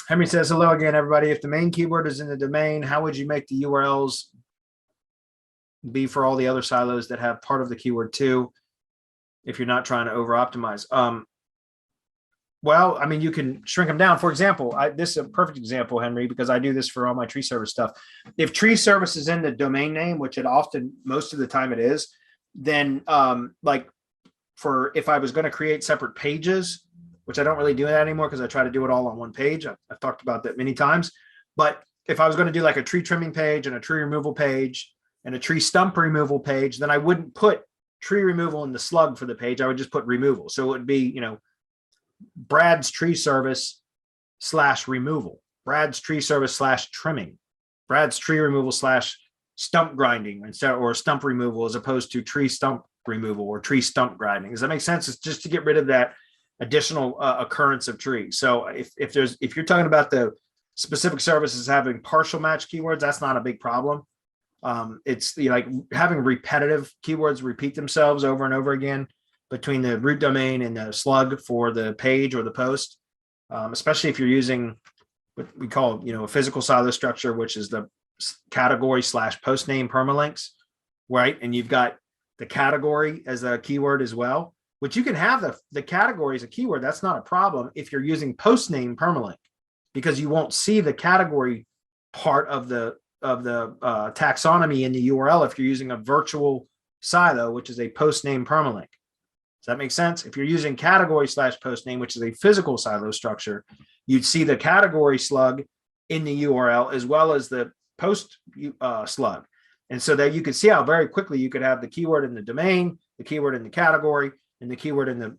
Henry says, hello again, everybody. If the main keyword is in the domain, how would you make the URLs be for all the other silos that have part of the keyword too, if you're not trying to over optimize? Well, I mean, you can shrink them down. For example, this is a perfect example, Henry, because I do this for all my tree service stuff. If tree service is in the domain name, which it often, most of the time it is, then like if I was going to create separate pages, which I don't really do that anymore because I try to do it all on one page. I've talked about that many times. But if I was going to do like a tree trimming page and a tree removal page and a tree stump removal page, then I wouldn't put tree removal in the slug for the page. I would just put removal. So it would be, Brad's tree service / removal, Brad's tree service / trimming, Brad's tree removal / stump grinding instead, or stump removal as opposed to tree stump removal or tree stump grinding. Does that make sense? It's just to get rid of that additional occurrence of trees. So if you're talking about the specific services having partial match keywords, that's not a big problem. It's like having repetitive keywords repeat themselves over and over again between the root domain and the slug for the page or the post, especially if you're using what we call, a physical silo structure, which is the category / post name permalinks, right? And you've got the category as a keyword as well, which you can have the category as a keyword. That's not a problem if you're using post name permalink, because you won't see the category part of the taxonomy in the URL if you're using a virtual silo, which is a post name permalink. Does that make sense? If you're using category / post name, which is a physical silo structure, you'd see the category slug in the URL as well as the post slug. And so that you could see how very quickly you could have the keyword in the domain, the keyword in the category, and the keyword in the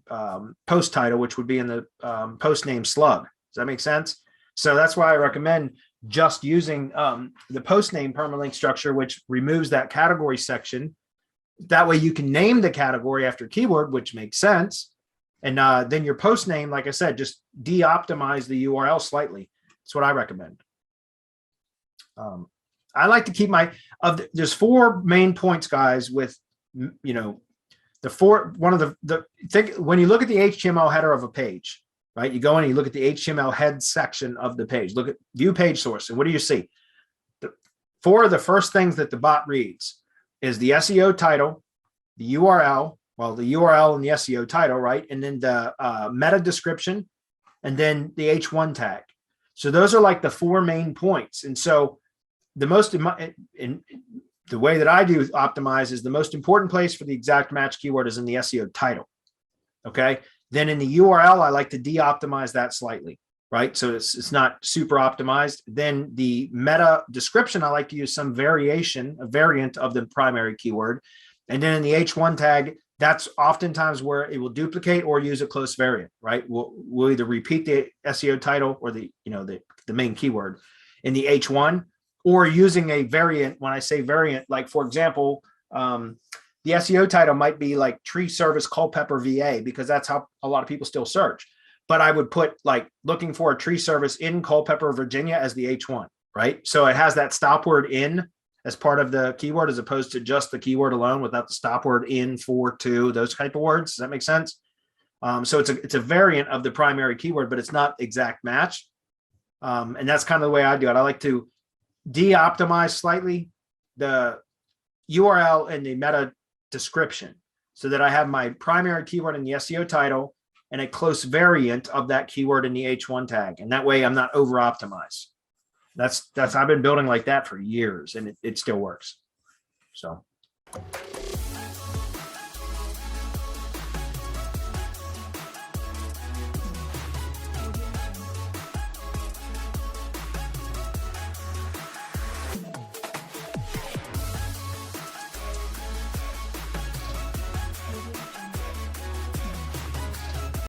post title, which would be in the post name slug. Does that make sense? So that's why I recommend just using the post name permalink structure, which removes that category section. That way you can name the category after keyword, which makes sense. And then your post name, like I said, just de-optimize the URL slightly. That's what I recommend. I like to keep there's 4 main points, guys, with, when you look at the HTML header of a page, right? You go in and you look at the HTML head section of the page, look at view page source. And what do you see? 4 of the first things that the bot reads is the SEO title, the URL, the URL and the SEO title, right? And then the meta description, and then the H1 tag. So those are like the 4 main points. And so the way that I do optimize is the most important place for the exact match keyword is in the SEO title. Okay. Then in the URL, I like to de-optimize that slightly, right? So it's not super optimized. Then the meta description, I like to use some a variant of the primary keyword. And then in the H1 tag, that's oftentimes where it will duplicate or use a close variant, right? We'll either repeat the SEO title or the main keyword in the H1, or using a variant. When I say variant, like for example, the SEO title might be like tree service Culpeper VA, because that's how a lot of people still search. But I would put like looking for a tree service in Culpeper, Virginia as the H1, right? So it has that stop word in as part of the keyword, as opposed to just the keyword alone without the stop word in, for, to, those type of words. Does that make sense? So it's a variant of the primary keyword, but it's not exact match. And that's kind of the way I do it. I like to de-optimize slightly the URL and the meta description so that I have my primary keyword in the SEO title and a close variant of that keyword in the H1 tag. And that way I'm not over optimized. That's I've been building like that for years, and it still works. So